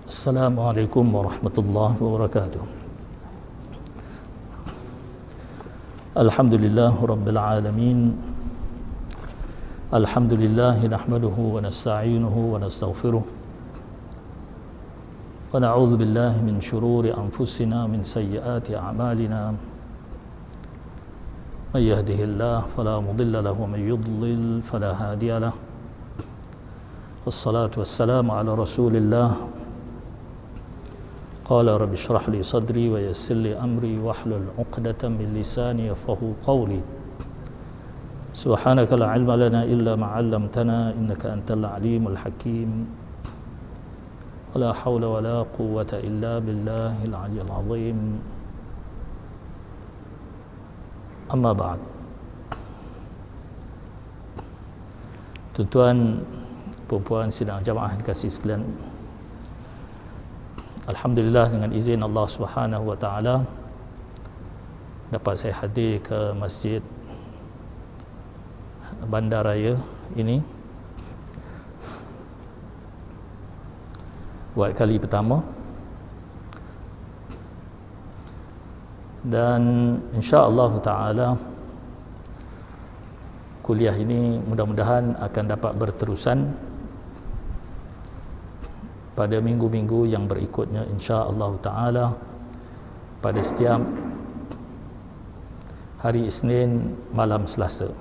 Assalamualaikum warahmatullahi wabarakatuh. Alhamdulillah rabbil alamin. Alhamdulillah nahmaduhu wa nasta'inuhu wa nastaghfiruh. Wa na'udzu billahi min shururi anfusina min sayyiati a'malina. May yahdihillahu fala mudilla lahu wa may yudlil fala hadiya lahu. Wassalatu wassalamu ala Rasulillah. قال رب اشرح لي صدري ويسر لي أمري واحلل عقدة من لساني يفقهوا قولي سبحانك لا علم لنا إلا ما علمتنا إنك أنت العليم الحكيم ولا حول ولا قوة إلا بالله العلي العظيم أما بعد. Tuan-tuan, puan-puan sidang jamaah dikasihi sekalian, alhamdulillah dengan izin Allah Subhanahu wa taala dapat saya hadir ke Masjid Bandaraya ini buat kali pertama, dan insya-Allah taala kuliah ini mudah-mudahan akan dapat berterusan pada minggu-minggu yang berikutnya insya-Allah taala pada setiap hari Isnin malam Selasa.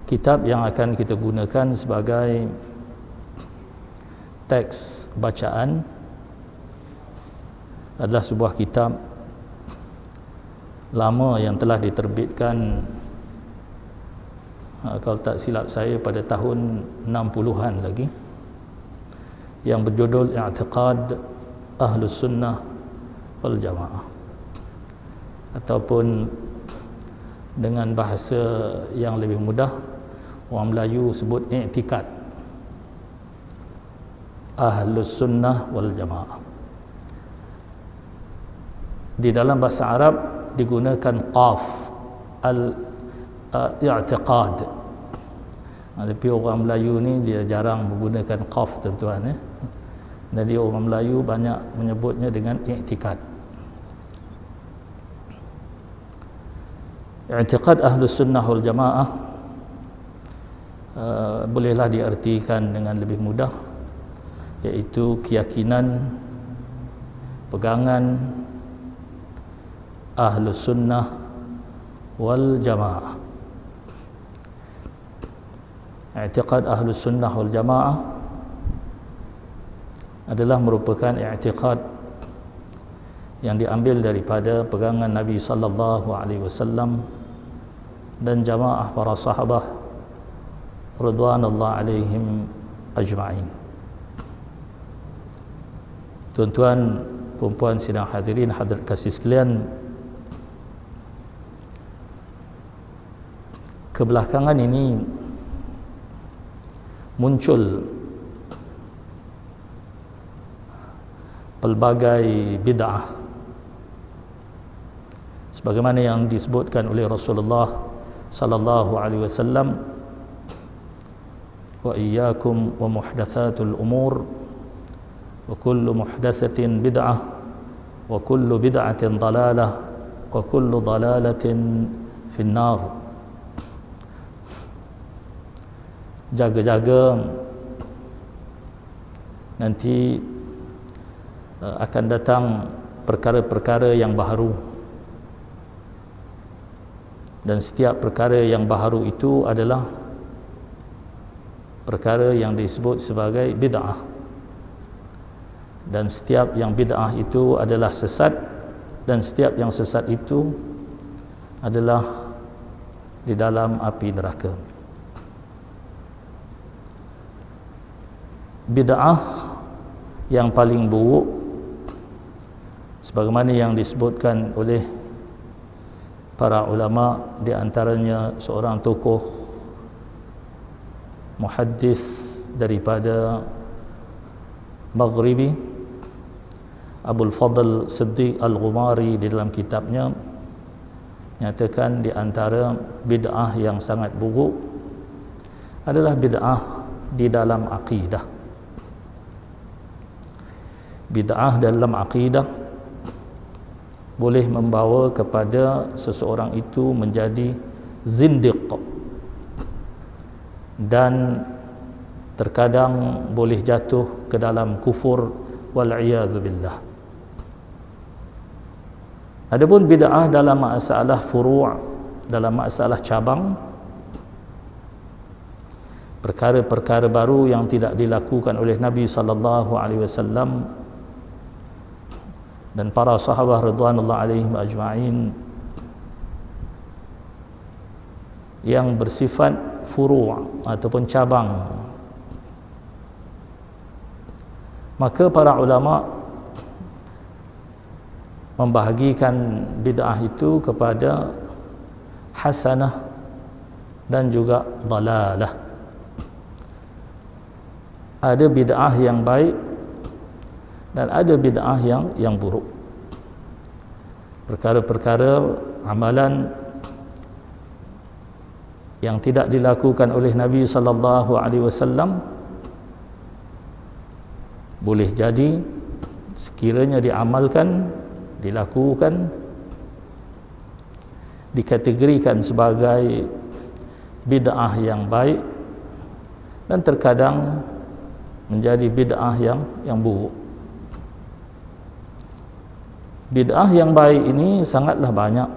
Kitab yang akan kita gunakan sebagai teks bacaan adalah sebuah kitab lama yang telah diterbitkan, kalau tak silap saya pada tahun 60-an lagi, yang berjudul I'tiqad Ahlus Sunnah wal Jamaah, ataupun dengan bahasa yang lebih mudah orang Melayu sebut I'tiqad Ahlus Sunnah wal Jamaah. Di dalam bahasa Arab digunakan qaf i'tiqad. Tapi orang Melayu ni dia jarang menggunakan qaf, tuan-tuan. Jadi orang Melayu banyak menyebutnya dengan i'tiqad. I'tiqad Ahlus Sunnah wal Jamaah bolehlah diartikan dengan lebih mudah, iaitu keyakinan, pegangan Ahlus Sunnah wal Jamaah. I'tiqad Ahlus Sunnah wal Jamaah adalah merupakan i'tiqad yang diambil daripada pegangan Nabi sallallahu alaihi wasallam dan jamaah para sahabat radhiyallahu alaihim ajma'in. Tuan-tuan, puan-puan sidang hadirin hadirat kasih sekalian, kebelakangan ini muncul pelbagai bid'ah sebagaimana yang disebutkan oleh Rasulullah sallallahu alaihi wasallam, wa iyyakum wa muhdatsatul umur wa kullu muhdatsatin bid'ah wa kullu bid'atin dalalah wa kullu dalalatin fin nar. Jaga-jaga, nanti akan datang perkara-perkara yang baharu, dan setiap perkara yang baharu itu adalah perkara yang disebut sebagai bid'ah, dan setiap yang bid'ah itu adalah sesat, dan setiap yang sesat itu adalah di dalam api neraka. Bid'ah yang paling buruk sebagaimana yang disebutkan oleh para ulama, di antaranya seorang tokoh muhaddis daripada Maghribi, Abul Fadl Siddiq Al-Ghumari, di dalam kitabnya nyatakan di antara bid'ah yang sangat buruk adalah bid'ah di dalam akidah. bid'ah dalam akidah boleh membawa kepada seseorang itu menjadi zindiq, dan terkadang boleh jatuh ke dalam kufur wal-iyadzu billah. Adapun bid'ah dalam masalah furu', dalam masalah cabang, perkara-perkara baru yang tidak dilakukan oleh Nabi sallallahu alaihi wasallam dan para sahabat radhiyallahu alaihim ajma'in, yang bersifat furu' ataupun cabang, maka para ulama membahagikan bid'ah itu kepada hasanah dan juga dalalah. Ada bid'ah yang baik dan ada bid'ah yang buruk. Perkara-perkara amalan yang tidak dilakukan oleh Nabi sallallahu alaihi wasallam boleh jadi sekiranya diamalkan, dilakukan, dikategorikan sebagai bid'ah yang baik, dan terkadang menjadi bid'ah yang buruk. Bid'ah yang baik ini sangatlah banyak,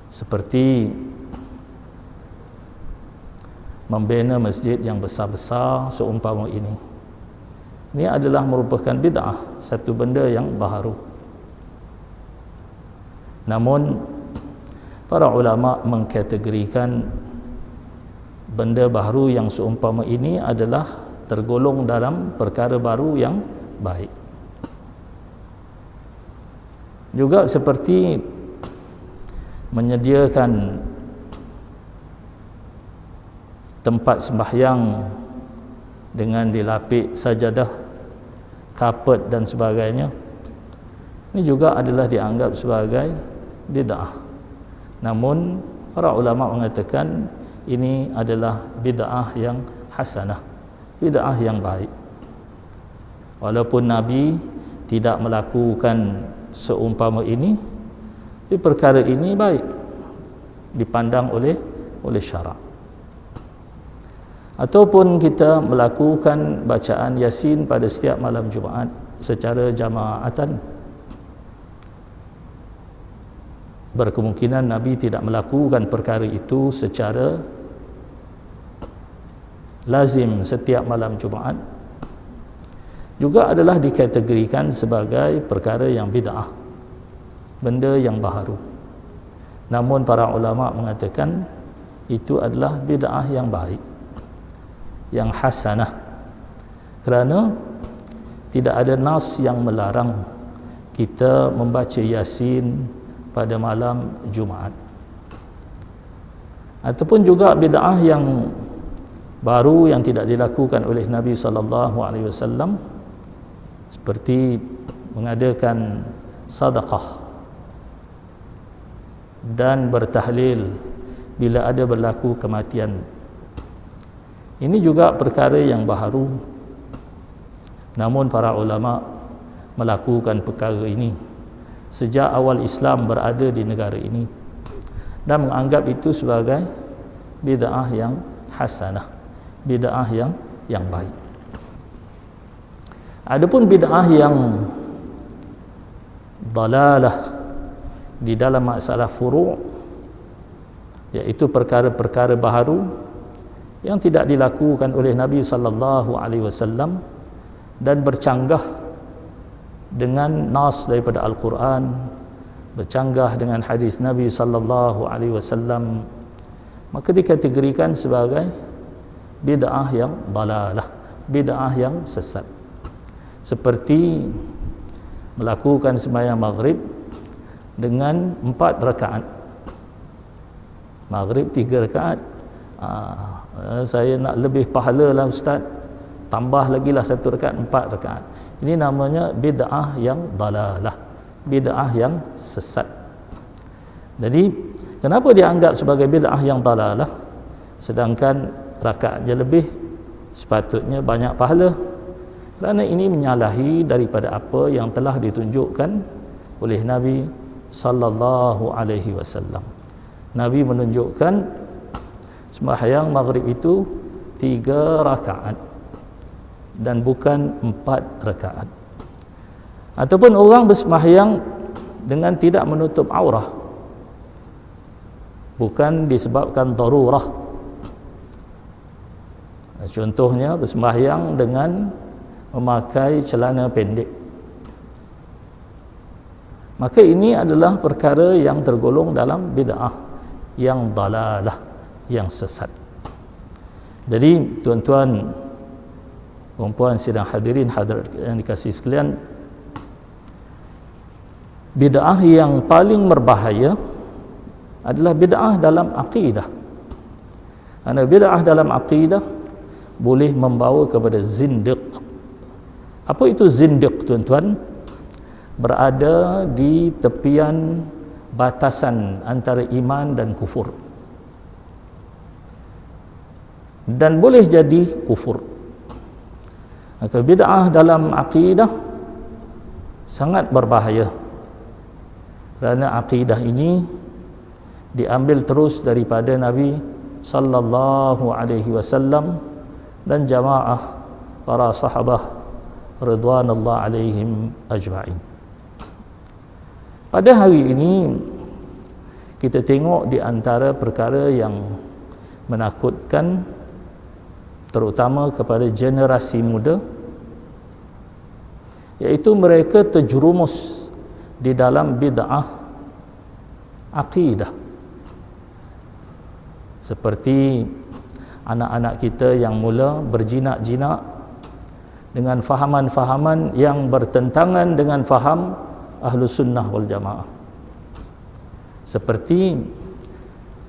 seperti membina masjid yang besar-besar seumpama ini. Ini adalah merupakan bid'ah, satu benda yang baharu. Namun para ulama mengkategorikan benda baharu yang seumpama ini adalah tergolong dalam perkara baru yang baik. Juga seperti menyediakan tempat sembahyang dengan dilapik sajadah, kapet dan sebagainya. Ini juga adalah dianggap sebagai bid'ah. Namun para ulama mengatakan ini adalah bid'ah yang hasanah, bid'ah yang baik. Walaupun Nabi tidak melakukan seumpama ini, tapi perkara ini baik dipandang oleh syarak. Ataupun kita melakukan bacaan Yasin pada setiap malam Jumaat secara jamaatan, berkemungkinan Nabi tidak melakukan perkara itu secara lazim setiap malam Jumaat, juga adalah dikategorikan sebagai perkara yang bid'ah, benda yang baharu. Namun para ulama mengatakan itu adalah bid'ah yang baik, yang hasanah, kerana tidak ada nas yang melarang kita membaca Yasin pada malam Jumaat. Ataupun juga bid'ah yang baru yang tidak dilakukan oleh Nabi sallallahu alaihi wasallam, seperti mengadakan sedekah dan bertahlil bila ada berlaku kematian. Ini juga perkara yang baharu. Namun para ulama melakukan perkara ini sejak awal Islam berada di negara ini dan menganggap itu sebagai bid'ah yang hasanah, bid'ah yang baik. Adapun bid'ah yang dalalah di dalam masalah furu', iaitu perkara-perkara baharu yang tidak dilakukan oleh Nabi sallallahu alaihi wasallam dan bercanggah dengan nas daripada Al-Quran, bercanggah dengan hadis Nabi sallallahu alaihi wasallam, maka dikategorikan sebagai bid'ah yang dalalah, bid'ah yang sesat. Seperti melakukan sembahyang maghrib dengan 4 rakaat, maghrib 3 rakaat. Saya nak lebih pahala lah ustaz, tambah lagi lah 1 rakaat, 4 rakaat. Ini namanya bid'ah yang dalalah, bid'ah yang sesat. Jadi kenapa dianggap sebagai bid'ah yang dalalah, sedangkan rakaatnya lebih, sepatutnya banyak pahala? Kerana ini menyalahi daripada apa yang telah ditunjukkan oleh Nabi sallallahu alaihi wasallam. Nabi menunjukkan sembahyang maghrib itu 3 rakaat dan bukan 4 rakaat. Ataupun orang bersembahyang dengan tidak menutup aurah, bukan disebabkan darurah. Contohnya bersembahyang dengan memakai celana pendek, maka ini adalah perkara yang tergolong dalam bid'ah yang dalalah, yang sesat. Jadi tuan-tuan, puan-puan sidang hadirin hadirat yang dikasihi sekalian, bid'ah yang paling berbahaya adalah bid'ah dalam akidah. Kerana bid'ah dalam akidah boleh membawa kepada zindiq. Apa itu zindiq, tuan-tuan? Berada di tepian batasan antara iman dan kufur, dan boleh jadi kufur. Maka bid'ah dalam akidah sangat berbahaya, kerana akidah ini diambil terus daripada Nabi sallallahu alaihi wasallam dan jamaah para sahabah ridwanullah alaihim ajma'in. Pada hari ini kita tengok di antara perkara yang menakutkan, terutama kepada generasi muda, iaitu mereka terjerumus di dalam bid'ah akidah. Seperti anak-anak kita yang mula berjinak-jinak dengan fahaman-fahaman yang bertentangan dengan faham Ahlus Sunnah wal Jamaah. Seperti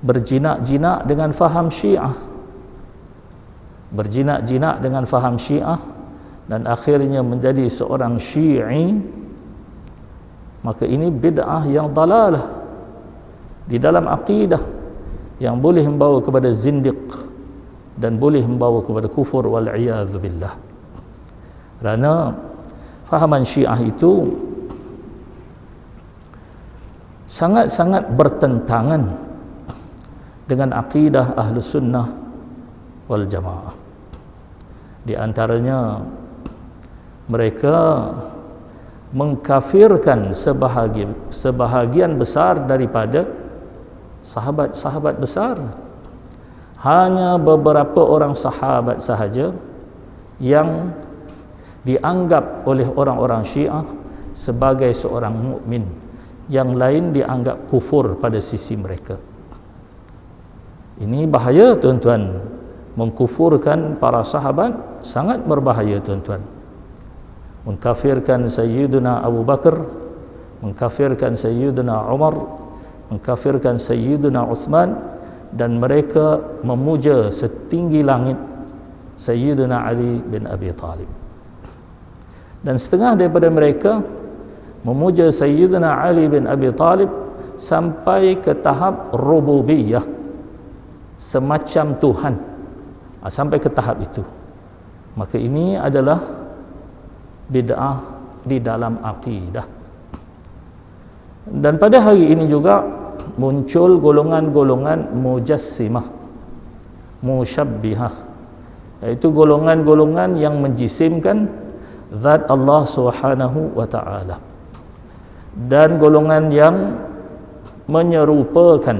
berjinak-jinak dengan faham Syiah, berjinak-jinak dengan faham Syiah dan akhirnya menjadi seorang Syi'i. Maka ini bid'ah yang dalalah di dalam akidah, yang boleh membawa kepada zindiq dan boleh membawa kepada kufur wal-'iyadzu billah. Kerana fahaman Syiah itu sangat-sangat bertentangan dengan akidah Ahlus Sunnah wal Jamaah. Di antaranya mereka mengkafirkan sebahagian besar daripada sahabat-sahabat besar. Hanya beberapa orang sahabat sahaja yang dianggap oleh orang-orang Syiah sebagai seorang mukmin, yang lain dianggap kufur pada sisi mereka. Ini bahaya, tuan-tuan. Mengkufurkan para sahabat sangat berbahaya, tuan-tuan. Mengkafirkan Sayyidina Abu Bakar, mengkafirkan Sayyidina Umar, mengkafirkan Sayyidina Uthman, dan mereka memuja setinggi langit Sayyidina Ali bin Abi Talib. Dan setengah daripada mereka memuja Sayyidina Ali bin Abi Talib sampai ke tahap rububiyah, semacam Tuhan, sampai ke tahap itu. Maka ini adalah bid'ah di dalam akidah. Dan pada hari ini juga muncul golongan-golongan mujassimah, musyabbihah, iaitu golongan-golongan yang menjisimkan zat Allah Subhanahu wa ta'ala, dan golongan yang menyerupakan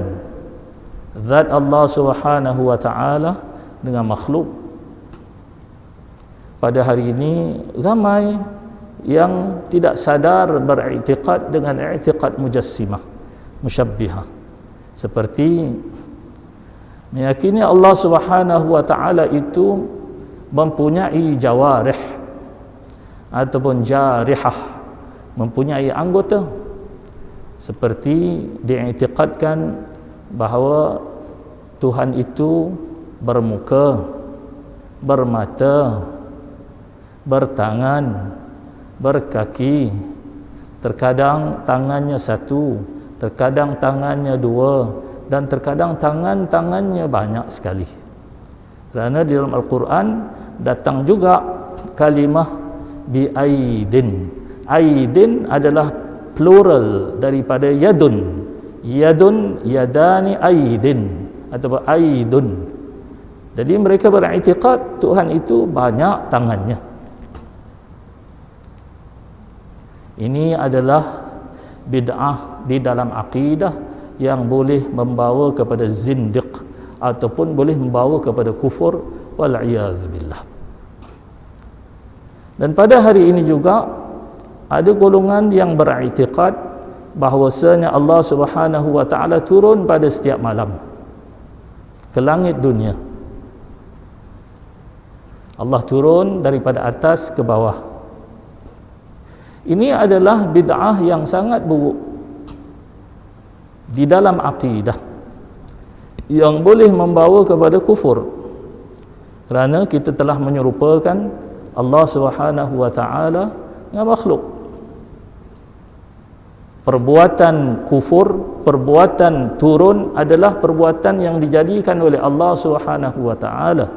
zat Allah Subhanahu wa ta'ala dengan makhluk. Pada hari ini ramai yang tidak sadar beriktikad dengan i'tiqad mujassimah, musyabbihah, seperti meyakini Allah Subhanahu wa ta'ala itu mempunyai jawarih ataupun jarihah, mempunyai anggota, seperti diiktikadkan bahawa Tuhan itu bermuka, bermata, bertangan, berkaki, terkadang tangannya satu, terkadang tangannya dua, dan terkadang tangannya banyak sekali. Kerana di dalam Al-Quran datang juga kalimah bi aidin. Aidin adalah plural daripada yadun. Yadun, yadani, aidin atau aidun. Jadi mereka beriktikad Tuhan itu banyak tangannya. Ini adalah bid'ah di dalam akidah yang boleh membawa kepada zindiq ataupun boleh membawa kepada kufur wal'iyadzubillah. Dan pada hari ini juga ada golongan yang beriktikad bahawasanya Allah Subhanahu wa taala turun pada setiap malam ke langit dunia. Allah turun daripada atas ke bawah. Ini adalah bid'ah yang sangat buruk di dalam akidah yang boleh membawa kepada kufur, kerana kita telah menyerupakan Allah Subhanahu wa taala dengan makhluk. Perbuatan kufur, perbuatan turun adalah perbuatan yang dijadikan oleh Allah Subhanahu wa taala,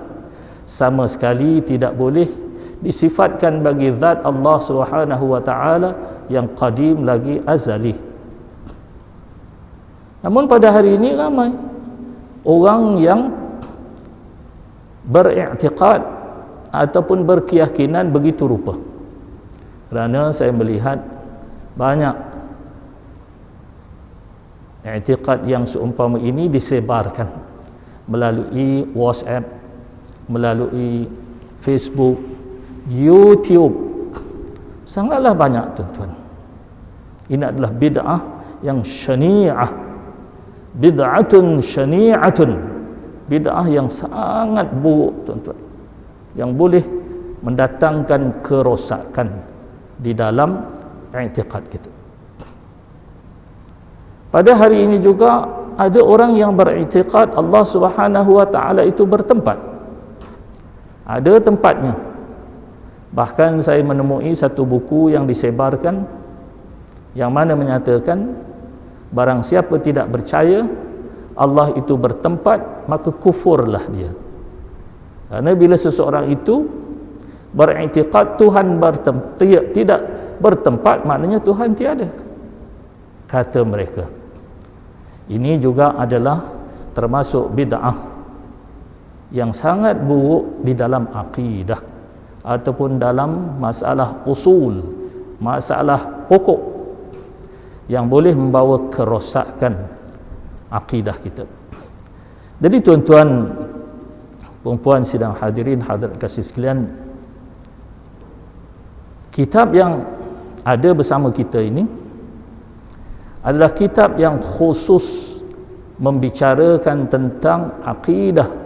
sama sekali tidak boleh disifatkan bagi zat Allah Subhanahu wa taala yang qadim lagi azali. Namun pada hari ini ramai orang yang beriktikad ataupun berkeyakinan begitu rupa. Kerana saya melihat banyak iktikad yang seumpama ini disebarkan melalui WhatsApp, melalui Facebook, YouTube. Sangatlah banyak, tuan-tuan. Ini adalah bid'ah yang syani'ah, bid'atun syani'atun, bid'ah yang sangat buruk, tuan-tuan, yang boleh mendatangkan kerosakan di dalam i'tiqad kita. Pada hari ini juga ada orang yang beriktikad Allah Subhanahu wa taala itu bertempat. Ada tempatnya. Bahkan saya menemui satu buku yang disebarkan yang mana menyatakan barang siapa tidak percaya Allah itu bertempat, maka kufurlah dia. Kerana bila seseorang itu beriktikad Tuhan tidak bertempat, maknanya Tuhan tiada, kata mereka. Ini juga adalah termasuk bid'ah yang sangat buruk di dalam akidah ataupun dalam masalah usul, masalah pokok yang boleh membawa kerosakan akidah kita. Jadi tuan-tuan, puan-puan sidang hadirin hadirat kasih sekalian, kitab yang ada bersama kita ini adalah kitab yang khusus membicarakan tentang akidah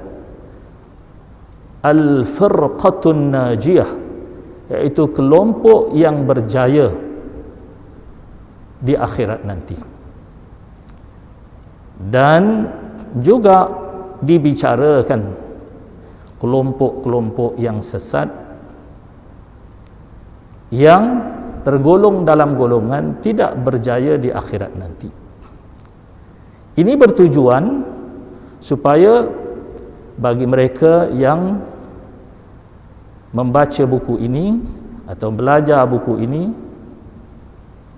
Al-Firqatun Najiyah, iaitu kelompok yang berjaya di akhirat nanti. Dan juga dibicarakan kelompok-kelompok yang sesat yang tergolong dalam golongan tidak berjaya di akhirat nanti. Ini bertujuan supaya bagi mereka yang membaca buku ini atau belajar buku ini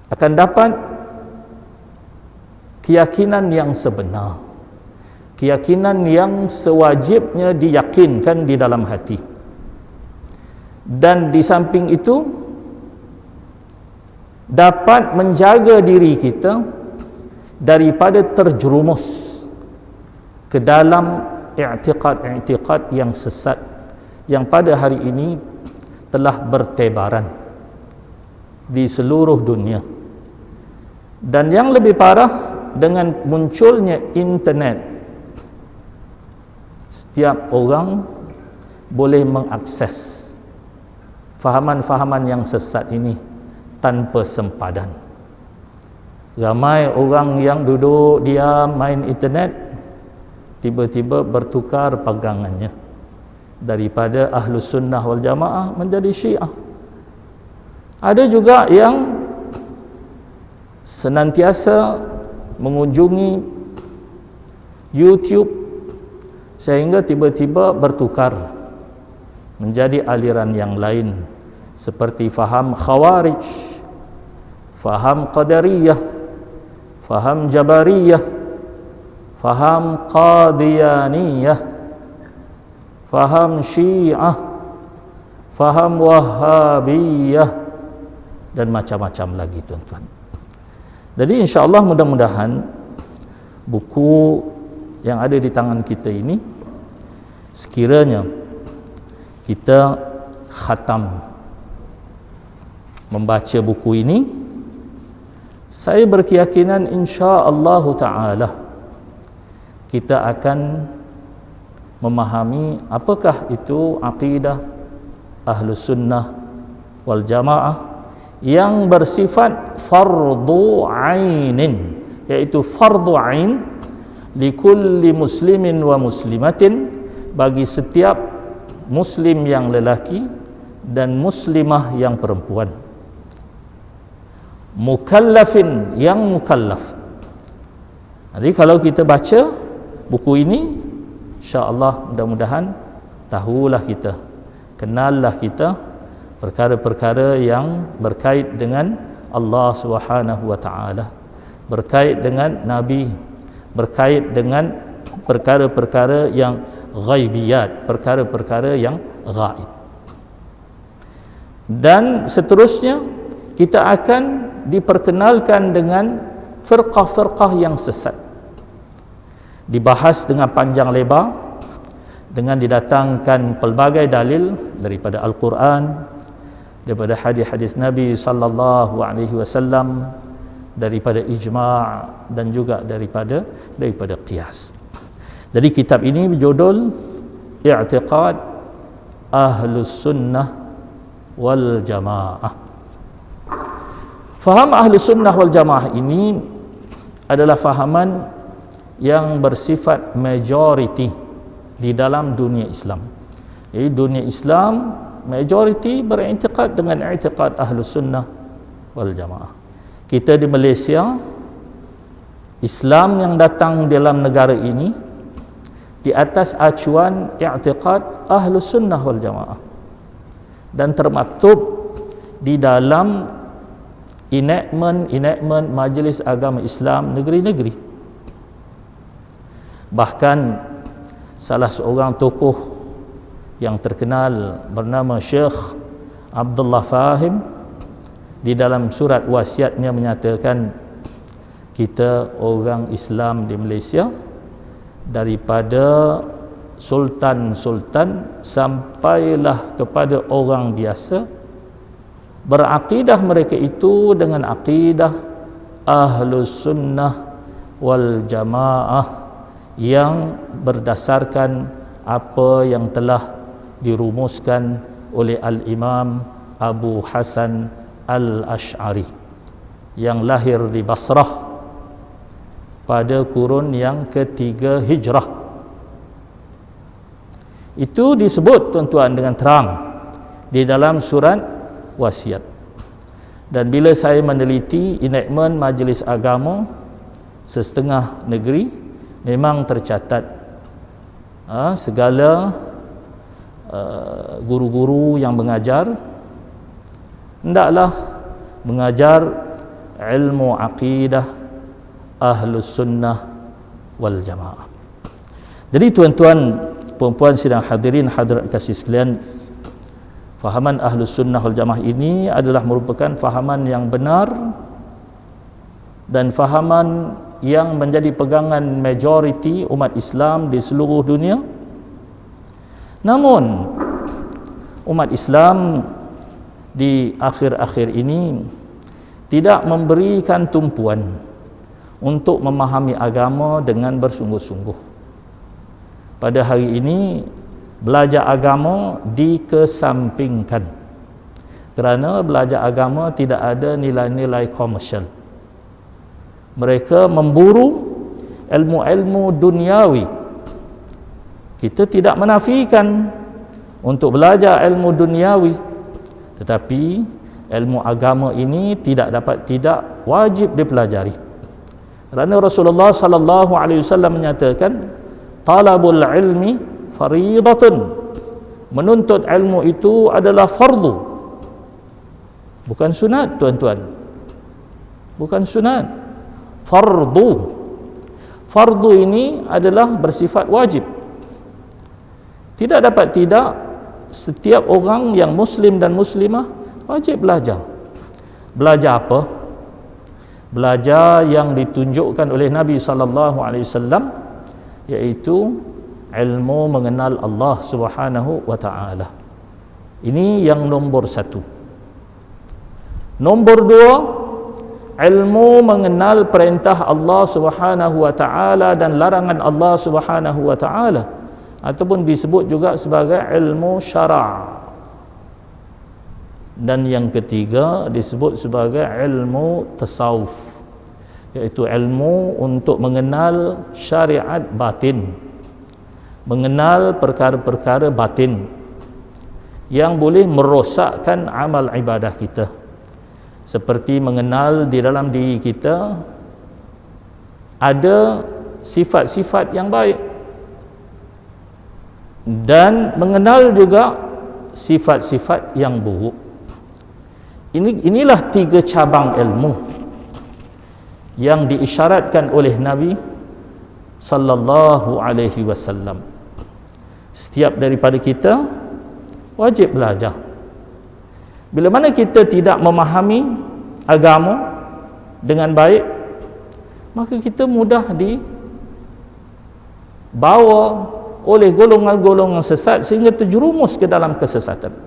akan dapat keyakinan yang sebenar, keyakinan yang sewajibnya diyakinkan di dalam hati. Dan di samping itu dapat menjaga diri kita daripada terjerumus ke dalam i'tiqad-i'tiqad yang sesat yang pada hari ini telah bertebaran di seluruh dunia. Dan yang lebih parah, dengan munculnya internet, setiap orang boleh mengakses fahaman-fahaman yang sesat ini tanpa sempadan. Ramai orang yang duduk diam main internet, tiba-tiba bertukar pegangannya daripada Ahlus Sunnah wal Jamaah menjadi Syiah. Ada juga yang senantiasa mengunjungi YouTube sehingga tiba-tiba bertukar menjadi aliran yang lain seperti faham Khawarij, faham Qadariyah, faham Jabariyah, faham Qadiyaniyah, faham Syiah, faham Wahhabiyah, dan macam-macam lagi tuan-tuan. Jadi insya-Allah mudah-mudahan buku yang ada di tangan kita ini, sekiranya kita khatam membaca buku ini, saya berkeyakinan insya-Allah taala kita akan memahami apakah itu akidah Ahlus Sunnah wal Jamaah yang bersifat fardu ainin, yaitu fardu ain likulli muslimin wa muslimatin, bagi setiap muslim yang lelaki dan muslimah yang perempuan, mukallafin yang mukallaf. Jadi kalau kita baca buku ini, insya-Allah mudah-mudahan tahulah kita, kenallah kita perkara-perkara yang berkait dengan Allah Subhanahu wa taala, berkait dengan Nabi, berkait dengan perkara-perkara yang ghaibiyat, perkara-perkara yang gaib. Dan seterusnya kita akan diperkenalkan dengan firqah-firqah yang sesat, dibahas dengan panjang lebar dengan didatangkan pelbagai dalil daripada Al-Quran, daripada hadis-hadis Nabi sallallahu alaihi wasallam, daripada ijma' dan juga daripada qiyas. Jadi kitab ini berjudul I'tiqad Ahlus Sunnah wal Jamaah. Faham Ahlus Sunnah wal Jamaah ini adalah fahaman yang bersifat majority di dalam dunia Islam. Jadi dunia Islam majority beriktikad dengan i'tiqad Ahlus Sunnah wal Jamaah. Kita di Malaysia, Islam yang datang dalam negara ini di atas acuan i'tiqad Ahlus Sunnah wal Jamaah, dan termaktub di dalam enactment Majlis Agama Islam negeri-negeri. Bahkan salah seorang tokoh yang terkenal bernama Syekh Abdullah Fahim di dalam surat wasiatnya menyatakan, kita orang Islam di Malaysia, daripada sultan-sultan sampailah kepada orang biasa, berakidah mereka itu dengan akidah Ahlus Sunnah wal Jamaah yang berdasarkan apa yang telah dirumuskan oleh Al-Imam Abu Hasan Al-Ash'ari yang lahir di Basrah pada kurun yang ketiga Hijrah. Itu disebut tuan-tuan dengan terang di dalam surat wasiat. Dan bila saya meneliti enactment Majlis Agama sesetengah negeri, memang tercatat segala guru-guru yang mengajar hendaklah mengajar ilmu aqidah Ahlus Sunnah wal Jamaah. Jadi tuan-tuan, puan-puan sidang hadirin hadirat kasih sekalian, fahaman Ahlus Sunnah wal Jamaah ini adalah merupakan fahaman yang benar dan fahaman yang menjadi pegangan majoriti umat Islam di seluruh dunia. Namun umat Islam di akhir-akhir ini tidak memberikan tumpuan untuk memahami agama dengan bersungguh-sungguh. Pada hari ini belajar agama dikesampingkan kerana belajar agama tidak ada nilai-nilai komersial. Mereka memburu ilmu-ilmu duniawi. Kita tidak menafikan untuk belajar ilmu duniawi, tetapi ilmu agama ini tidak wajib dipelajari. Kerana Rasulullah sallallahu alaihi wasallam menyatakan, talabul ilmi fariidatun. Menuntut ilmu itu adalah fardu Bukan sunat, tuan-tuan. Bukan sunat. Fardu. Fardu ini adalah bersifat wajib. Tidak dapat tidak, setiap orang yang muslim dan muslimah wajib belajar. Belajar apa? Belajar yang ditunjukkan oleh Nabi SAW, iaitu ilmu mengenal Allah Subhanahu wa ta'ala. Ini yang nombor satu. Nombor dua, ilmu mengenal perintah Allah Subhanahu wa ta'ala dan larangan Allah Subhanahu wa ta'ala, ataupun disebut juga sebagai ilmu syara'. Dan yang ketiga disebut sebagai ilmu tasawuf, iaitu ilmu untuk mengenal syariat batin, mengenal perkara-perkara batin yang boleh merosakkan amal ibadah kita, seperti mengenal di dalam diri kita ada sifat-sifat yang baik, dan mengenal juga sifat-sifat yang buruk. Inilah tiga cabang ilmu yang diisyaratkan oleh Nabi sallallahu alaihi wasallam. Setiap daripada kita wajib belajar. Bila mana kita tidak memahami agama dengan baik, maka kita mudah dibawa oleh golongan-golongan sesat sehingga terjerumus ke dalam kesesatan.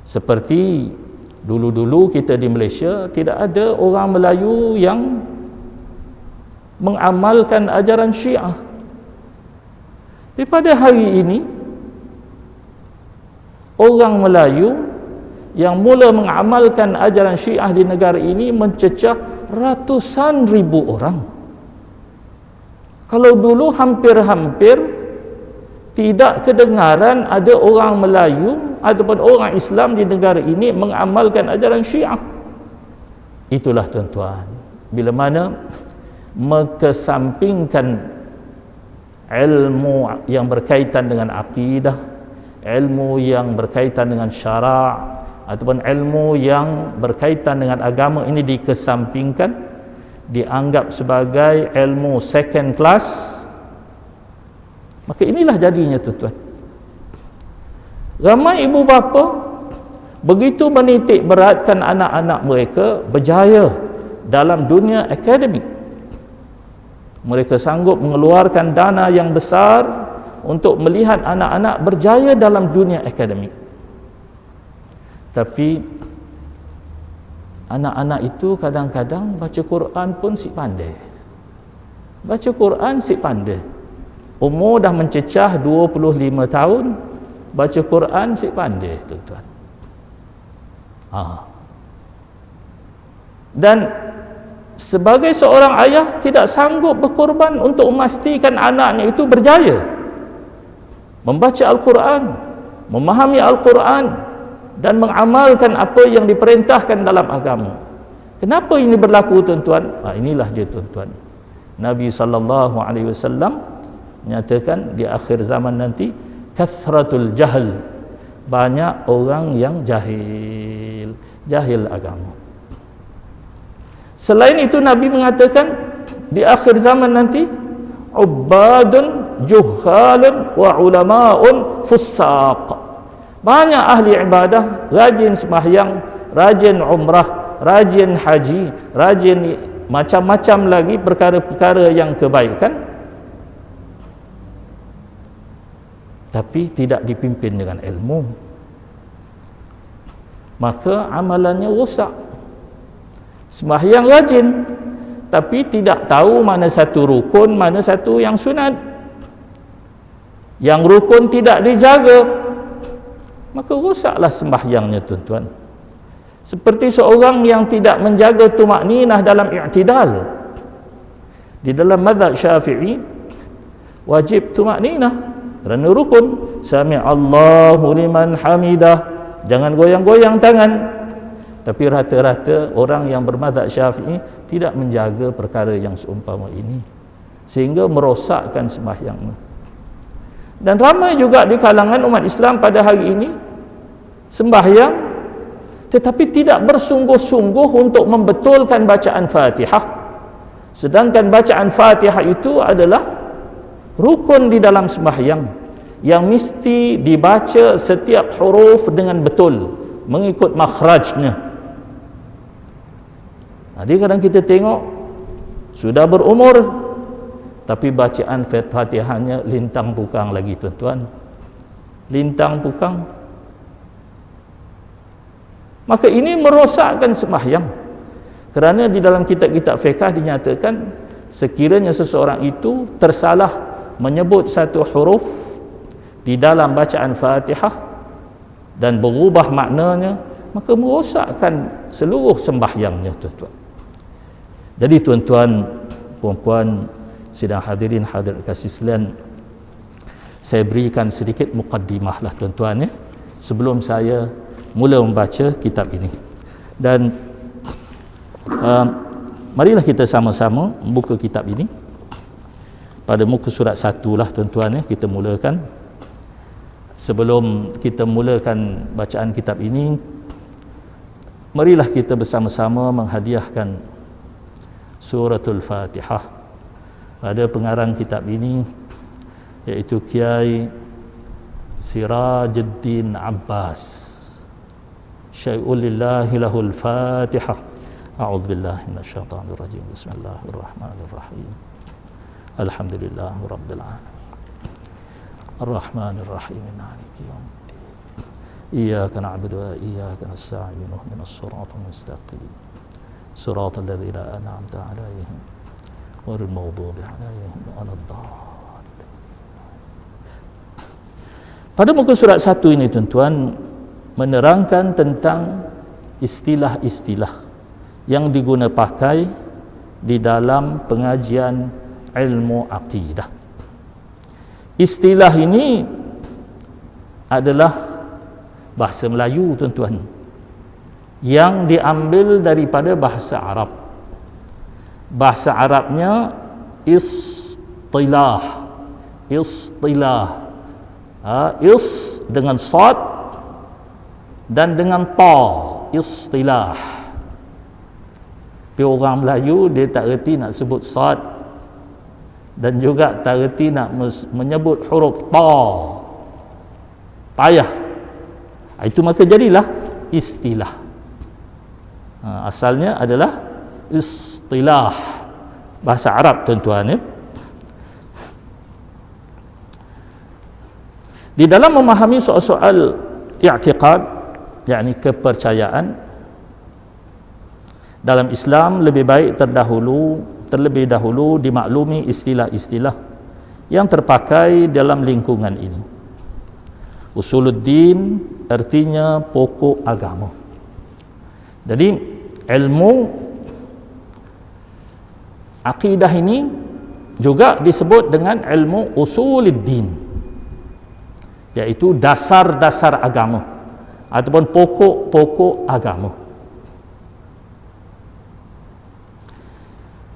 Seperti dulu-dulu kita di Malaysia, tidak ada orang Melayu yang mengamalkan ajaran Syiah. Pada hari ini, orang Melayu yang mula mengamalkan ajaran Syiah di negara ini mencecah ratusan ribu orang. Kalau dulu hampir-hampir tidak kedengaran ada orang Melayu ataupun orang Islam di negara ini mengamalkan ajaran Syiah. Itulah tuan-tuan, bila mana mengesampingkan ilmu yang berkaitan dengan akidah, ilmu yang berkaitan dengan syara' ataupun ilmu yang berkaitan dengan agama ini dikesampingkan, dianggap sebagai ilmu second class, maka inilah jadinya tuan-tuan. Ramai ibu bapa begitu menitik beratkan anak-anak mereka berjaya dalam dunia akademik. Mereka sanggup mengeluarkan dana yang besar untuk melihat anak-anak berjaya dalam dunia akademik. Tapi anak-anak itu kadang-kadang baca Quran pun si pandai. Baca Quran si pandai. Umur dah mencecah 25 tahun, baca Quran si pandai, tuan-tuan. Dan sebagai seorang ayah tidak sanggup berkorban untuk memastikan anaknya itu berjaya membaca Al-Quran, memahami Al-Quran dan mengamalkan apa yang diperintahkan dalam agama. Kenapa ini berlaku, tuan-tuan? Inilah dia, tuan-tuan. Nabi SAW menyatakan di akhir zaman nanti, kathratul jahl, banyak orang yang jahil agama. Selain itu Nabi mengatakan di akhir zaman nanti, ubbadun juhalun wa ulama'un fussaq. Banyak ahli ibadah, rajin sembahyang, rajin umrah, rajin haji, rajin macam-macam lagi perkara-perkara yang kebaikan, tapi tidak dipimpin dengan ilmu, maka amalannya rosak. Sembahyang rajin, tapi tidak tahu mana satu rukun, mana satu yang sunat. Yang rukun tidak dijaga, maka rosaklah sembahyangnya, tuan-tuan. Seperti seorang yang tidak menjaga tumakninah dalam i'tidal. Di dalam mazhab Syafi'i wajib tumakninah kerana rukun. Sami'allahu liman hamidah, jangan goyang-goyang tangan. Tapi rata-rata orang yang bermazhab Syafi'i tidak menjaga perkara yang seumpama ini, sehingga merosakkan sembahyangnya. Dan ramai juga di kalangan umat Islam pada hari ini sembahyang tetapi tidak bersungguh-sungguh untuk membetulkan bacaan Fatihah. Sedangkan bacaan Fatihah itu adalah rukun di dalam sembahyang yang mesti dibaca setiap huruf dengan betul, mengikut makhrajnya. Jadi kadang kita tengok sudah berumur tapi bacaan Fatihahnya lintang pukang lagi, tuan-tuan. Lintang pukang. Maka ini merosakkan sembahyang. Kerana di dalam kitab-kitab fiqh dinyatakan sekiranya seseorang itu tersalah menyebut satu huruf di dalam bacaan Fatihah dan berubah maknanya, maka merosakkan seluruh sembahyangnya, tuan-tuan. Jadi tuan-tuan, puan-puan, sidang hadirin hadirat kasih sekalian, saya berikan sedikit mukaddimah lah, tuan-tuan, ya, sebelum saya mula membaca kitab ini. Dan marilah kita sama-sama buka kitab ini pada muka surat 1 lah, tuan-tuan, ya, kita mulakan. Sebelum kita mulakan bacaan kitab ini, marilah kita bersama-sama menghadiahkan suratul Fatihah pada pengarang kitab ini, iaitu Kiai Sirajuddin Abbas. Syai'ulillahi lahul Fatihah. A'udzubillahi minasyaitonir rajim. Bismillahirrahmanirrahim. Alhamdulillahi rabbil alamin. Ar-Rahmanir Rahim. Maliki yaumiddin. Iyyaka na'budu wa iyyaka nasta'in. Ihdinas siratal mustaqim. Siratal ladzina an'amta 'alaihim ghairil maghdubi 'alaihim waladdallin. Pada muka surat 1 ini, tuan-tuan, menerangkan tentang istilah-istilah yang digunakan pakai di dalam pengajian ilmu akidah. Istilah ini adalah bahasa Melayu, tuan-tuan, yang diambil daripada bahasa Arab. Bahasa Arabnya istilah. Istilah. Is dengan sad dan dengan ta, istilah. Tapi orang Melayu dia tak reti nak sebut sad dan juga tak reti nak menyebut huruf ta. Payah. Itu maka jadilah istilah. Asalnya adalah istilah, bahasa Arab, tuan-tuan, ya. Di dalam memahami soal-soal i'tiqad, yakni kepercayaan, dalam Islam lebih baik terlebih dahulu dimaklumi istilah-istilah yang terpakai dalam lingkungan ini. Usuluddin artinya pokok agama. Jadi ilmu akidah ini juga disebut dengan ilmu usuluddin, iaitu dasar-dasar agama ataupun pokok-pokok agama.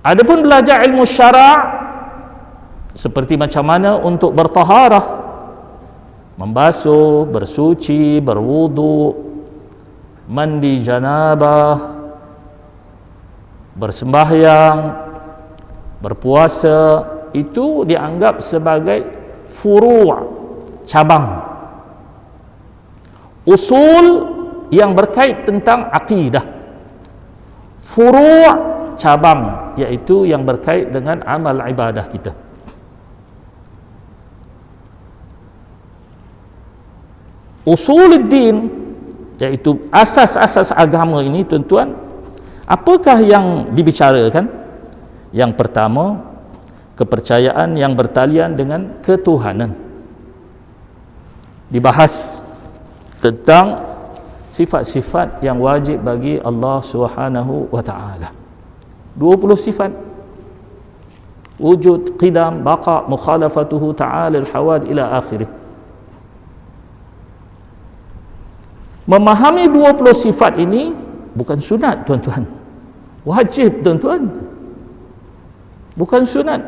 Adapun belajar ilmu syara' seperti macam mana untuk bertaharah, membasuh, bersuci, berwudu, mandi janabah, bersembahyang, berpuasa, itu dianggap sebagai furu', cabang. Usul yang berkait tentang akidah. Furu', cabang, iaitu yang berkait dengan amal ibadah kita. Usuluddin, iaitu asas-asas agama ini, tuan-tuan, apakah yang dibicarakan? Yang pertama, kepercayaan yang bertalian dengan ketuhanan. Dibahas tentang sifat-sifat yang wajib bagi Allah Subhanahu wa taala. 20 sifat. Wujud, qidam, baqa, mukhalafatuhu ta'ala al-hawad ila akhirih. Memahami 20 sifat ini bukan sunat, tuan-tuan. Wajib, tuan-tuan. Bukan sunat.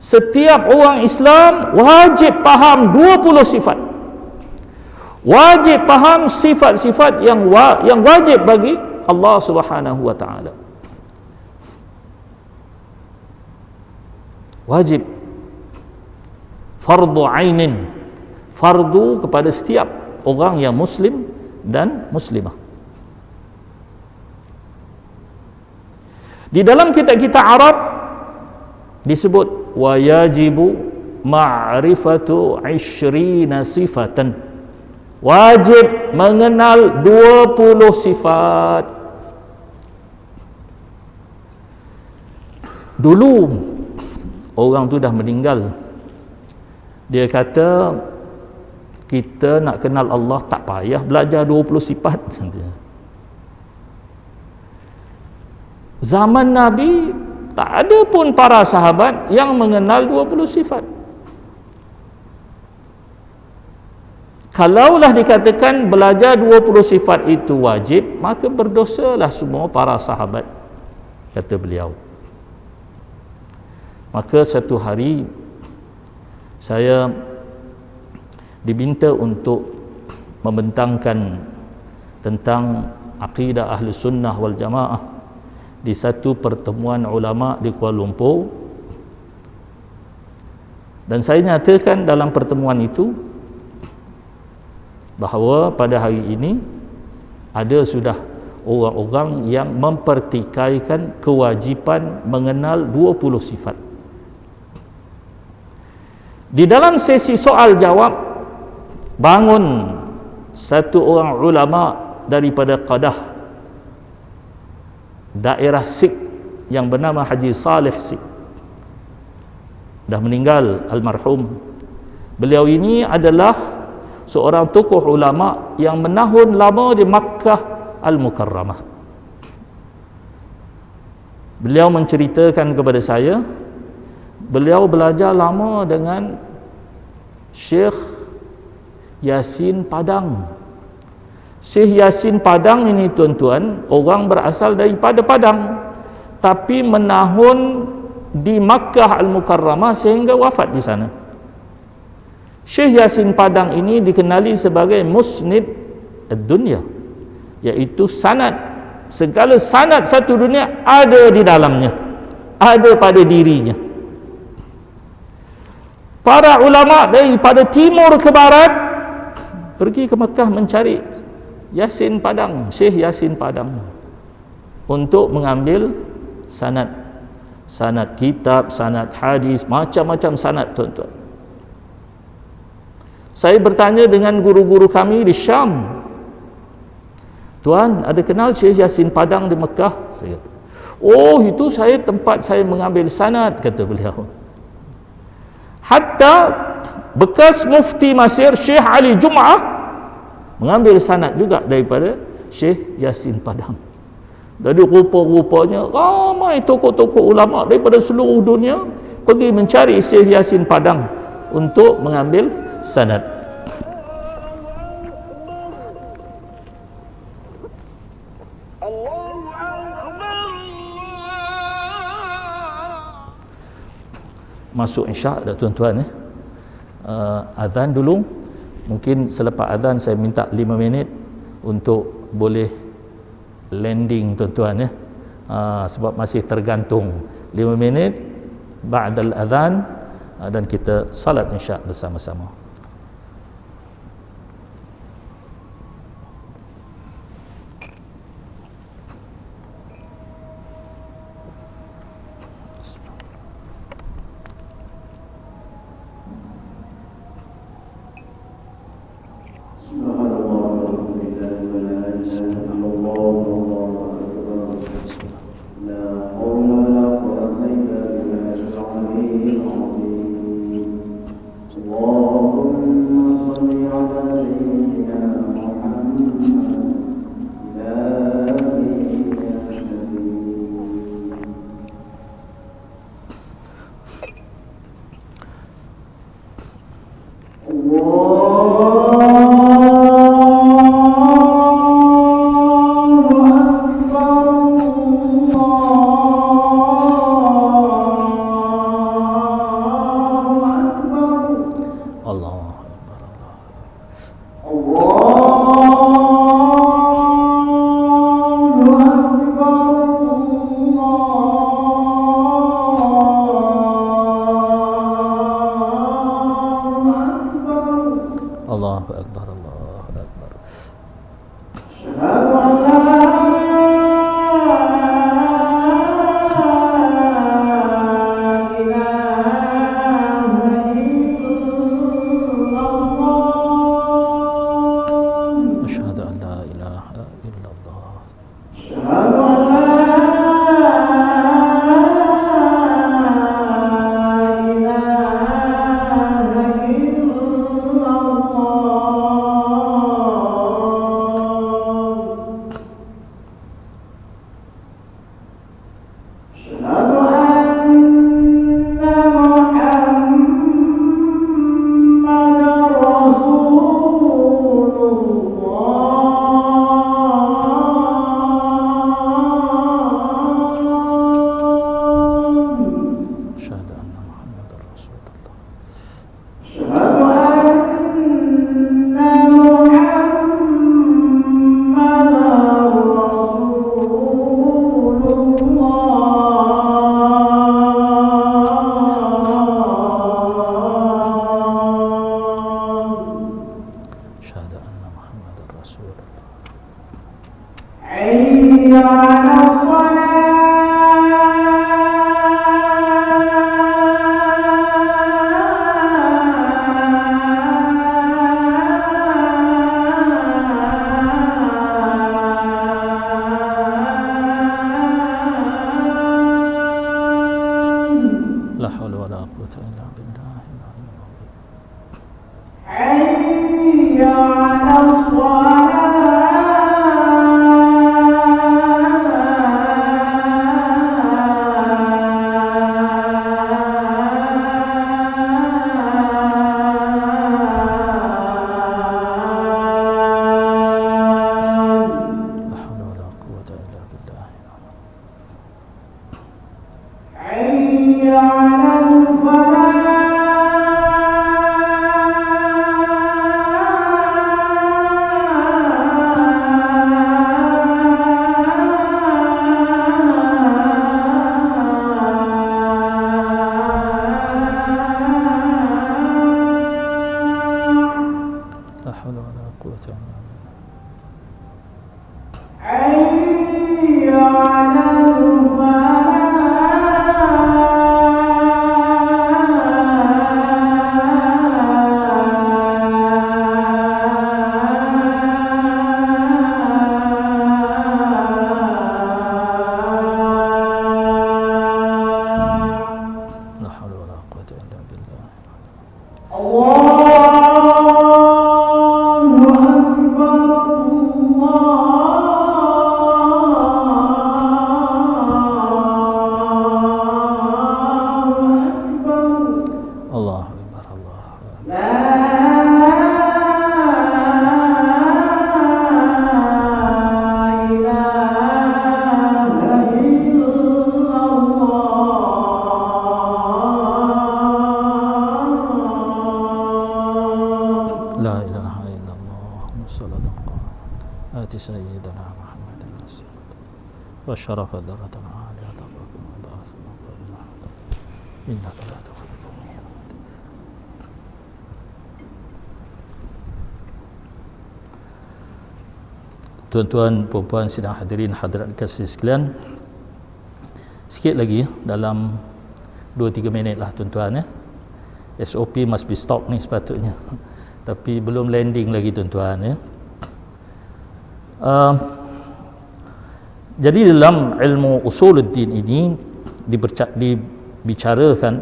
Setiap orang Islam wajib faham 20 sifat. Wajib faham sifat-sifat yang wajib bagi Allah Subhanahu wa taala. Wajib, fardu ainin, fardu kepada setiap orang yang muslim dan muslimah. Di dalam kitab-kitab Arab disebut wa yajibu ma'rifatu 20 sifatan. Wajib mengenal 20 sifat. Dulu orang tu dah meninggal, dia kata kita nak kenal Allah tak payah belajar 20 sifat. Zaman Nabi tak ada pun para sahabat yang mengenal 20 sifat. Kalaulah dikatakan belajar 20 sifat itu wajib, maka berdosalah semua para sahabat, kata beliau. Maka satu hari saya diminta untuk membentangkan tentang akidah Ahli Sunnah wal Jamaah di satu pertemuan ulama di Kuala Lumpur, dan saya nyatakan dalam pertemuan itu bahawa pada hari ini ada sudah orang-orang yang mempertikaikan kewajipan mengenal 20 sifat. Di dalam sesi soal jawab, bangun satu orang ulama daripada Qadah, daerah Sik, yang bernama Haji Saleh Sik. Dah meninggal almarhum. Beliau ini adalah seorang tokoh ulama yang menahun lama di Makkah Al-Mukarramah. Beliau menceritakan kepada saya, beliau belajar lama dengan Syekh Yasin Padang. Syekh Yasin Padang ini tuan-tuan, orang berasal daripada Padang, tapi menahun di Makkah Al-Mukarramah sehingga wafat di sana. Syekh Yasin Padang ini dikenali sebagai musnid ad-dunya, iaitu sanad, segala sanad satu dunia ada di dalamnya, ada pada dirinya. Para ulama daripada timur ke barat pergi ke Mekah mencari Yasin Padang, Syekh Yasin Padang, untuk mengambil sanad, sanad kitab, sanad hadis, macam-macam sanad tuan-tuan. Saya bertanya dengan guru-guru kami di Syam, tuan ada kenal Syekh Yasin Padang di Mekah? Saya kata, oh itu saya tempat saya mengambil sanad, kata beliau. Hatta bekas mufti Mesir Syekh Ali Jum'ah mengambil sanad juga daripada Syekh Yasin Padang. Jadi rupa-rupanya ramai tokoh-tokoh ulama daripada seluruh dunia pergi mencari Syekh Yasin Padang untuk mengambil sanad. Masuk insya dah tuan-tuan. Azan dulu, mungkin selepas azan saya minta 5 minit untuk boleh landing tuan-tuan sebab masih tergantung 5 minit ba'dal azan, dan kita salat insya bersama-sama. Allahu Akbar, Allahu Akbar. Asyhadu an la Asyhadu an la ilaha illallah. Asyhadu an la Asyhadu anna Muhammadar Rasulullah. Asyhadu anna Muhammadar Rasulullah. Asyhadu anna Muhammadar Rasulullah. Asyhadu anna Muhammadar Rasulullah. Hayya 'alas La haula wala quwwata illa billah. Hayya 'alas La haula wala quwwata illa billah. Hayya 'alal La haula wala quwwata illa billah. Hayya 'alal La haula wala quwwata illa billah. Allahu Akbar, Allahu Allahu Akbar. Akbar, Allahu Akbar. La ilaha illallah. La ilaha illallah. Sallallahu ati sayyidina Muhammadin nasrat. Wa syarafa dzaratan aliyatan rabbuna ba'athna wa innaka la tukhlifu al-mi'ad. Tuan-tuan, puan-puan, sidang hadirin hadirat kasih sekalian, sikit lagi dalam 2-3 minit lah tuan-tuan ya. SOP must be stopped ni sepatutnya, tapi belum landing lagi tuan-tuan ya. Jadi dalam ilmu usuluddin ini dibicarakan,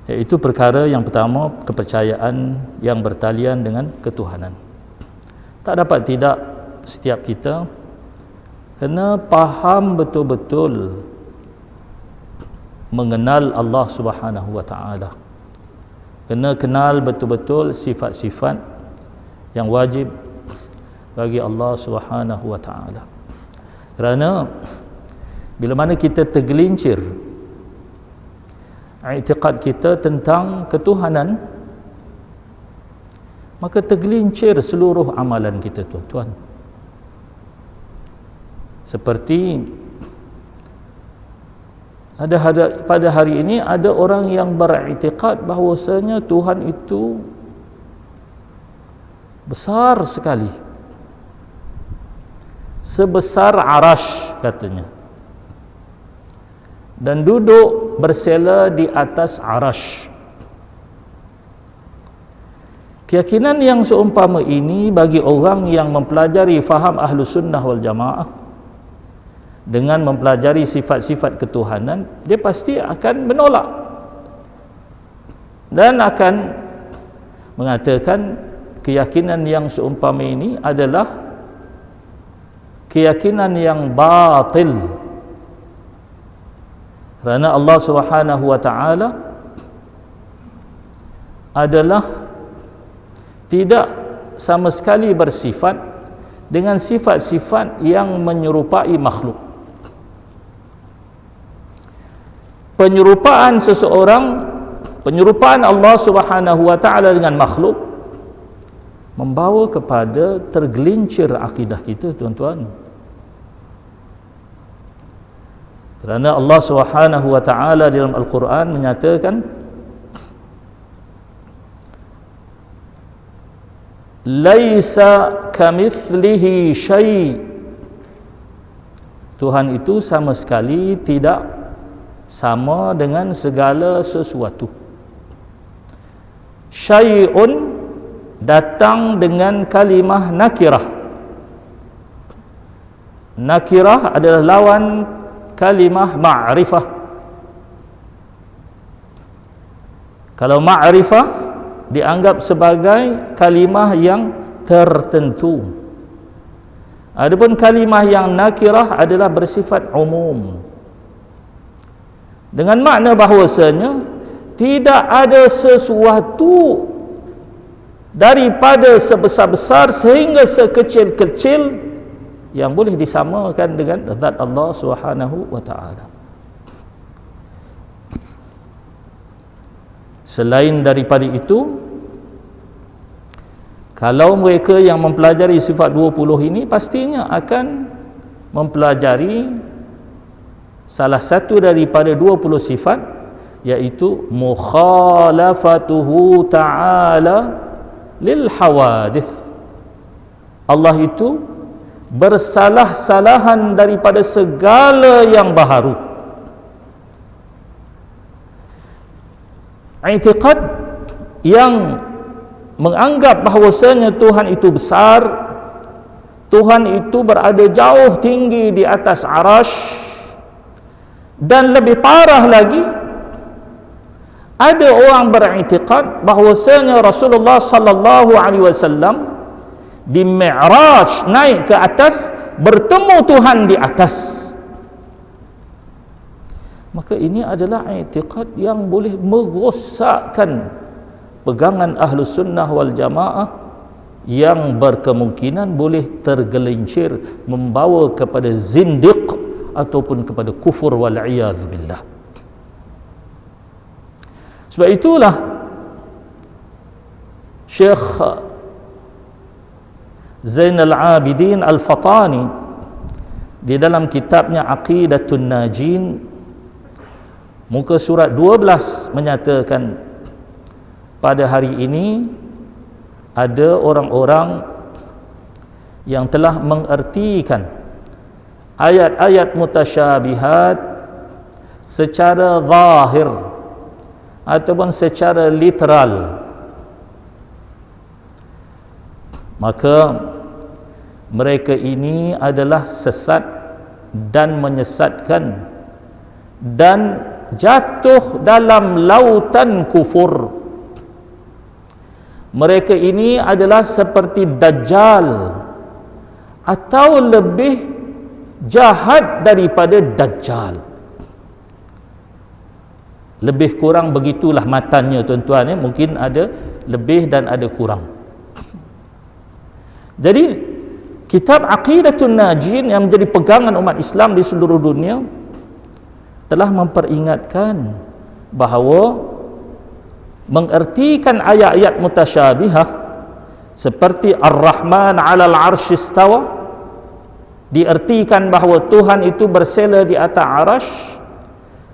iaitu perkara yang pertama, kepercayaan yang bertalian dengan ketuhanan. Tak dapat tidak setiap kita kena faham betul-betul mengenal Allah Subhanahu wa taala. Kena kenal betul-betul sifat-sifat yang wajib bagi Allah Subhanahu wa taala. Kerana bila mana kita tergelincir i'tiqad kita tentang ketuhanan, maka tergelincir seluruh amalan kita, tuan-tuan. Seperti pada hari ini ada orang yang beriktikad bahawasanya Tuhan itu besar sekali, sebesar arash katanya, dan duduk bersela di atas arash. Keyakinan yang seumpama ini bagi orang yang mempelajari faham Ahlus Sunnah wal Jamaah dengan mempelajari sifat-sifat ketuhanan, dia pasti akan menolak dan akan mengatakan keyakinan yang seumpama ini adalah keyakinan yang batil, kerana Allah Subhanahu wa taala adalah tidak sama sekali bersifat dengan sifat-sifat yang menyerupai makhluk. Penyerupaan Allah Subhanahu wa taala dengan makhluk membawa kepada tergelincir akidah kita, tuan-tuan. Kerana Allah Subhanahu wa taala dalam Al-Quran menyatakan, laisa kamithlihi syai'. Tuhan itu sama sekali tidak sama dengan segala sesuatu. Syai'un datang dengan kalimah nakirah. Nakirah adalah lawan kalimah ma'rifah. Kalau ma'rifah dianggap sebagai kalimah yang tertentu, adapun kalimah yang nakirah adalah bersifat umum, dengan makna bahawasanya tidak ada sesuatu daripada sebesar-besar sehingga sekecil-kecil yang boleh disamakan dengan zat Allah Subhanahu wa taala. Selain daripada itu, kalau mereka yang mempelajari sifat 20 ini pastinya akan mempelajari salah satu daripada 20 sifat, iaitu mukhalafatuhu ta'ala lil hawadith. Allah itu bersalah-salahan daripada segala yang baharu. I'tiqad yang menganggap bahawasanya Tuhan itu besar, Tuhan itu berada jauh tinggi di atas arash, dan lebih parah lagi, ada orang beriktikad bahawasanya Rasulullah sallallahu alaihi wasallam di Mi'raj naik ke atas, bertemu Tuhan di atas. Maka ini adalah i'tiqad yang boleh merosakkan pegangan Ahlus Sunnah wal Jamaah, yang berkemungkinan boleh tergelincir membawa kepada zindiq ataupun kepada kufur wal-iyadz billah. Sebab itulah Syekh Zainal Abidin Al-Fatani di dalam kitabnya Aqidatun Najin muka surat 12 menyatakan, pada hari ini ada orang-orang yang telah mengertikan ayat-ayat mutasyabihat secara zahir ataupun secara literal. Maka mereka ini adalah sesat dan menyesatkan dan jatuh dalam lautan kufur. Mereka ini adalah seperti Dajjal atau lebih jahat daripada Dajjal. Lebih kurang begitulah matanya, tuan-tuan, ya. Mungkin ada lebih dan ada kurang. Jadi kitab Aqidatun Najin yang menjadi pegangan umat Islam di seluruh dunia telah memperingatkan bahawa mengertikan ayat-ayat mutasyabihah seperti Ar-Rahman 'alal 'arsy istawa, diartikan bahawa Tuhan itu bersela di atas arasy,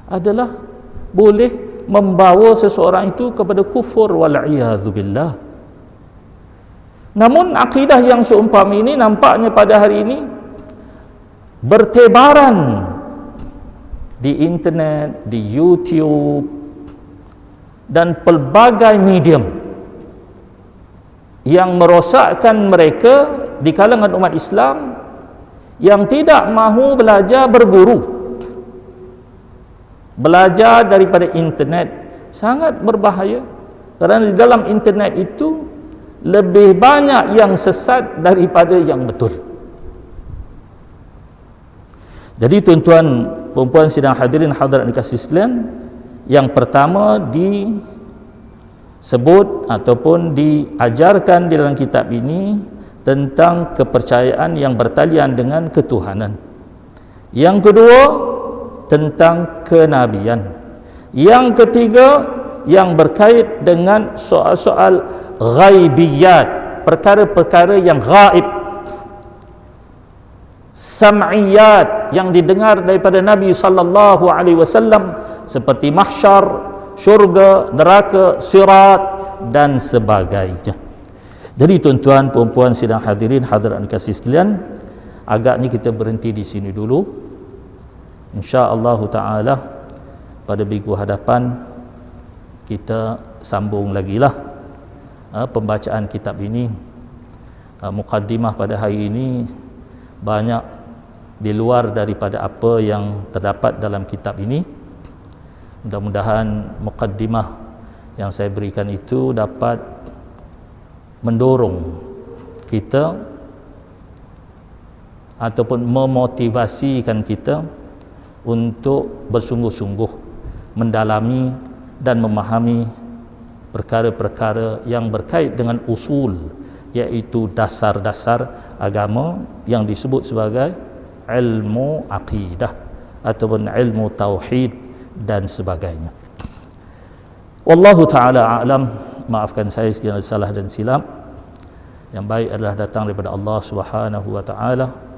adalah boleh membawa seseorang itu kepada kufur wal-'iyadzu billah. Namun akidah yang seumpama ini nampaknya pada hari ini bertebaran di internet, di YouTube dan pelbagai medium yang merosakkan mereka di kalangan umat Islam yang tidak mahu belajar berguru. Belajar daripada internet sangat berbahaya, kerana di dalam internet itu lebih banyak yang sesat daripada yang betul. Jadi tuan-tuan, puan-puan sidang hadirin hadirat dikasihi sekalian, yang pertama disebut ataupun diajarkan di dalam kitab ini tentang kepercayaan yang bertalian dengan ketuhanan. Yang kedua, tentang kenabian. Yang ketiga, yang berkait dengan soal-soal ghaibiyat, perkara-perkara yang gaib, sam'iyat, yang didengar daripada Nabi sallallahu alaihi wasallam, seperti mahsyar, syurga, neraka, sirat dan sebagainya. Jadi tuan-tuan, puan-puan sidang hadirin hadirat dikasihi sekalian, agaknya kita berhenti di sini dulu. Insya-Allah taala pada minggu hadapan kita sambung lagi lah pembacaan kitab ini. Mukaddimah pada hari ini banyak di luar daripada apa yang terdapat dalam kitab ini. Mudah-mudahan mukaddimah yang saya berikan itu dapat mendorong kita ataupun memotivasikan kita untuk bersungguh-sungguh mendalami dan memahami perkara-perkara yang berkait dengan usul, iaitu dasar-dasar agama yang disebut sebagai ilmu aqidah ataupun ilmu tauhid dan sebagainya. Wallahu ta'ala a'lam. Maafkan saya sekiranya salah dan silap. Yang baik adalah datang daripada Allah Subhanahu wa ta'ala.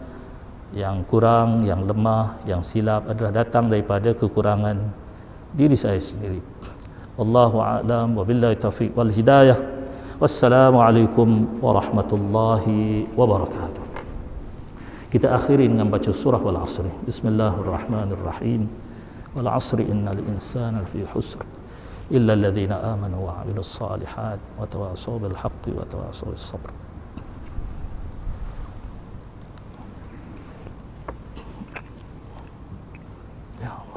Yang kurang, yang lemah, yang silap adalah datang daripada kekurangan diri saya sendiri. Wallahu a'lam wa billahi taufiq wal hidayah. Wassalamualaikum warahmatullahi wabarakatuh. Kita akhiri dengan baca surah Wal 'Asri. Bismillahirrahmanirrahim. Wal 'Asri innal insana lafi khusr illa alladhina amanu wa 'amilus shalihat wa tawassaw bil haqqi wa tawassaw bis sabr. Ya Allah.